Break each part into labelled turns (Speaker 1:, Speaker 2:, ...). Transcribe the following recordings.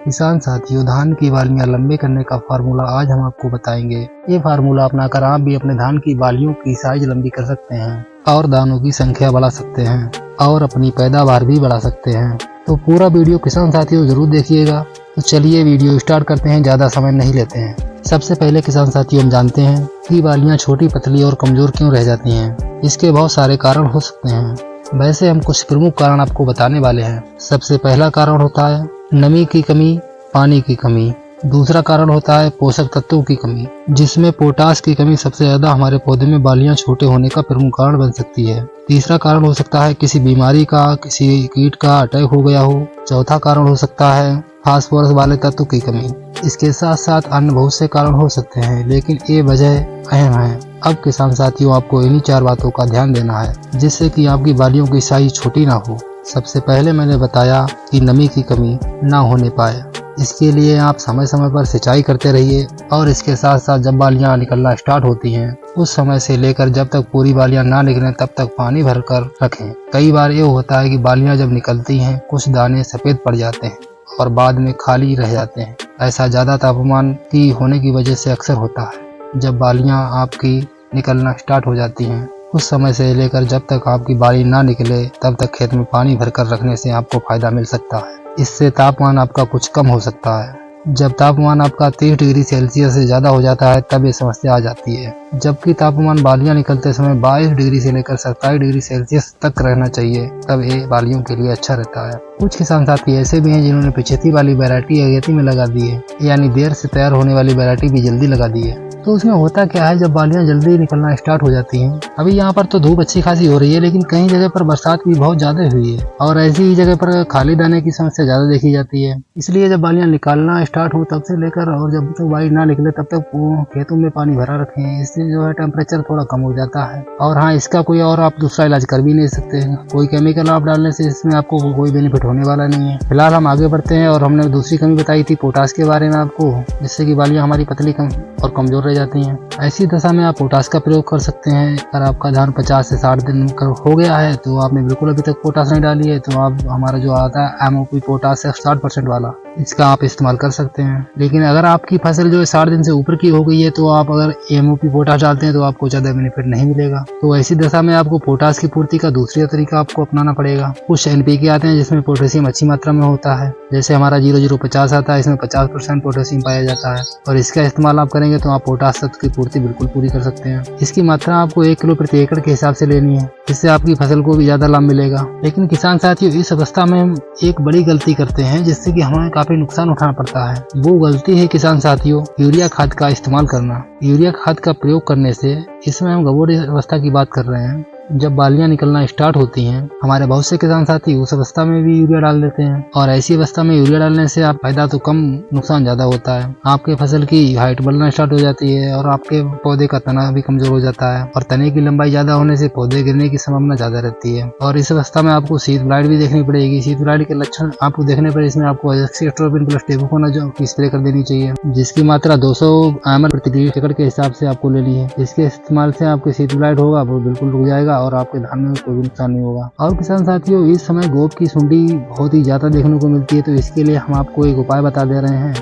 Speaker 1: किसान साथियों, धान की बालियां लंबे करने का फार्मूला आज हम आपको बताएंगे। ये फार्मूला अपनाकर आप भी अपने धान की बालियों की साइज लंबी कर सकते हैं और दानों की संख्या बढ़ा सकते हैं और अपनी पैदावार भी बढ़ा सकते हैं। तो पूरा वीडियो किसान साथियों जरूर देखिएगा। तो चलिए वीडियो स्टार्ट करते हैं, ज्यादा समय नहीं लेते हैं। सबसे पहले किसान साथियों, हम जानते हैं कि बालियां छोटी, पतली और कमजोर क्यों रह जाती हैं। इसके बहुत सारे कारण हो सकते हैं। वैसे हम कुछ प्रमुख कारण आपको बताने वाले हैं। सबसे पहला कारण होता है नमी की कमी, पानी की कमी। दूसरा कारण होता है पोषक तत्वों की कमी, जिसमें पोटास की कमी सबसे ज्यादा हमारे पौधे में बालियां छोटे होने का प्रमुख कारण बन सकती है। तीसरा कारण हो सकता है किसी बीमारी का, किसी कीट का अटैक हो गया हो। चौथा कारण हो सकता है फास्फोरस वाले तत्व की कमी। इसके साथ साथ अन्य बहुत से कारण हो सकते हैं, लेकिन ये वजह अहम है। अब किसान साथियों, आपको इन्हीं 4 बातों का ध्यान देना है, जिससे कि आपकी बालियों की साइज छोटी ना हो। सबसे पहले मैंने बताया कि नमी की कमी ना होने पाए। इसके लिए आप समय समय पर सिंचाई करते रहिए और इसके साथ साथ जब बालियां निकलना स्टार्ट होती हैं, उस समय से लेकर जब तक पूरी बालियां ना निकलें तब तक पानी भर कर रखें। कई बार ये होता है कि बालियां जब निकलती हैं, कुछ दाने सफेद पड़ जाते हैं और बाद में खाली रह जाते हैं। ऐसा ज्यादा तापमान की होने की वजह से अक्सर होता है। जब बालियां आपकी निकलना स्टार्ट हो जाती हैं, उस समय से लेकर जब तक आपकी बाली ना निकले तब तक खेत में पानी भरकर रखने से आपको फायदा मिल सकता है। इससे तापमान आपका कुछ कम हो सकता है। जब तापमान आपका 30 डिग्री सेल्सियस से ज्यादा हो जाता है तब ये समस्या आ जाती है। जबकि तापमान बालियां निकलते समय 22 डिग्री से लेकर 27 डिग्री सेल्सियस तक रहना चाहिए, तब ये बालियों के लिए अच्छा रहता है। कुछ किसान साथी ऐसे भी हैं जिन्होंने पिछेती वाली वैरायटी अगेती में लगा दी है, यानी देर से तैयार होने वाली वैरायटी भी जल्दी लगा दी है। तो उसमें होता क्या है, जब बालियां जल्दी निकलना स्टार्ट हो जाती हैं, अभी यहाँ पर तो धूप अच्छी खासी हो रही है, लेकिन कई जगह पर बरसात भी बहुत ज्यादा हुई है और ऐसी ही जगह पर खाली दाने की समस्या ज्यादा देखी जाती है। इसलिए जब बालियां निकालना स्टार्ट हो तब से लेकर और जब तक बाली ना निकले तब तक खेतों में पानी भरा रखें। इससे जो है टेम्परेचर थोड़ा कम हो जाता है। और हाँ, इसका कोई और आप दूसरा इलाज कर भी नहीं सकते हैं। कोई केमिकल आप डालने से इसमें आपको कोई बेनिफिट होने वाला नहीं है। फिलहाल हम आगे बढ़ते हैं और हमने दूसरी कमी बताई थी पोटास के बारे में आपको, जिससे कि बालियां हमारी पतली कम और कमजोर रह जाती हैं। ऐसी दशा में आप पोटास का प्रयोग कर सकते हैं। अगर आपका धान 50 से 60 दिन का हो गया है तो आपने बिल्कुल अभी तक पोटास नहीं डाली है, तो आप हमारा जो आता है MOP पोटास है 60% वाला, इसका आप इस्तेमाल कर सकते हैं। लेकिन अगर आपकी फसल जो है 60 दिन से ऊपर की हो गई है तो आप अगर MOP पोटास डालते हैं तो आपको ज्यादा बेनिफिट नहीं मिलेगा। तो ऐसी दशा में आपको पोटास की पूर्ति का दूसरा तरीका आपको अपनाना पड़ेगा। कुछ NPK आते हैं जिसमें पोटेशियम अच्छी मात्रा में होता है, जैसे हमारा 0050 आता है, इसमें 50% पोटेशियम पाया जाता है और इसका इस्तेमाल आप करेंगे तो आप पोटास तत्व की पूर्ति बिल्कुल पूरी कर सकते हैं। इसकी मात्रा आपको 1 किलो प्रति एकड़ के हिसाब से लेनी है, जिससे आपकी फसल को भी ज्यादा लाभ मिलेगा। लेकिन किसान साथियों, इस अवस्था में हम एक बड़ी गलती करते हैं जिससे कि हमें काफी नुकसान उठाना पड़ता है। वो गलती है किसान साथियों, यूरिया खाद का इस्तेमाल करना। यूरिया खाद का प्रयोग करने से, इसमें हम गबोड़ अवस्था की बात कर रहे हैं, जब बालियां निकलना स्टार्ट होती हैं, हमारे बहुत से किसान साथी उस अवस्था में भी यूरिया डाल देते हैं और ऐसी अवस्था में यूरिया डालने से आप फायदा तो कम, नुकसान ज्यादा होता है। आपके फसल की हाइट बढ़ना स्टार्ट हो जाती है और आपके पौधे का तना भी कमजोर हो जाता है और तने की लंबाई ज्यादा होने से पौधे गिरने की संभावना ज्यादा रहती है। और इस अवस्था में आपको शीत ब्लाइट भी देखनी पड़ेगी। शीत ब्लाइट के लक्षण आपको देखने पर इसमें आपको एज़ोक्सिस्ट्रोबिन प्लस टेबुकोना जो स्प्रे कर देनी चाहिए, जिसकी मात्रा 200 ml प्रति एकड़ के हिसाब से आपको लेनी है। इसके इस्तेमाल से आपके शीत ब्लाइट होगा वो बिल्कुल रुक जाएगा और आपके धान में कोई भी नुकसान नहीं होगा। और किसान साथियों, इस समय गोप की सुंडी बहुत ही ज्यादा देखने को मिलती है, तो इसके लिए हम आपको एक उपाय बता दे रहे हैं।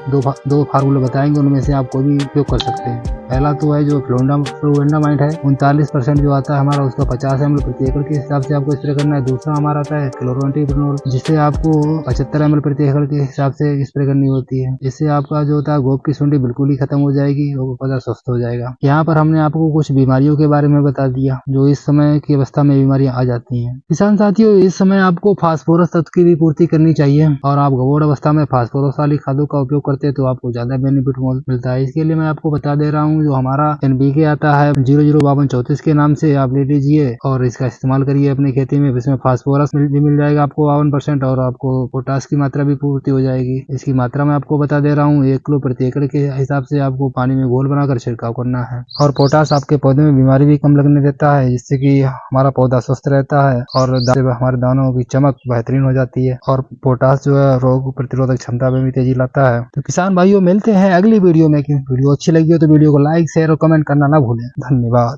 Speaker 1: दो फार्मूले बताएंगे, उनमें से आप कोई भी उपयोग कर सकते हैं। पहला तो है जो फ्लोरामाइड है, 39% जो आता है हमारा, उसका 50 ml प्रति एकड़ के हिसाब से आपको स्प्रे करना है। दूसरा हमारा आता है क्लोरोंटिप्रिनोल, जिसे आपको 75 ml प्रति एकड़ के हिसाब से स्प्रे करनी होती है। इससे आपका जो होता है गोप की सुंडी बिल्कुल ही खत्म हो जाएगी और पौधा स्वस्थ हो जाएगा। यहाँ पर हमने आपको कुछ बीमारियों के बारे में बता दिया जो इस समय की अवस्था में बीमारियां आ जाती हैं। किसान साथियों, इस समय आपको फास्फोरस तत्व की भी पूर्ति करनी चाहिए और आप गबोड़ अवस्था में फास्फोरस वाली खादों का उपयोग करते हैं तो आपको ज्यादा बेनिफिट मिलता है। इसके लिए मैं आपको बता दे रहा हूँ, जो हमारा NPK आता है 005234 के नाम से आप ले लीजिए और इसका इस्तेमाल करिए अपनी खेती में। इसमें फास्फोरस भी मिल जाएगा आपको 52% और आपको पोटास की मात्रा भी पूर्ति हो जाएगी। इसकी मात्रा मैं आपको बता दे रहा हूँ, 1 किलो प्रति एकड़ के हिसाब से आपको पानी में घोल बनाकर छिड़काव करना है। और पोटास आपके पौधे में बीमारी भी कम लगने देता है, जिससे कि हमारा पौधा स्वस्थ रहता है और हमारे दानों की चमक बेहतरीन हो जाती है। और पोटास जो है रोग प्रतिरोधक क्षमता में भी तेजी लाता है। तो किसान भाइयों, मिलते हैं अगली वीडियो में। वीडियो अच्छी लगी हो तो वीडियो को लाइक, शेयर और कमेंट करना ना भूलें। धन्यवाद।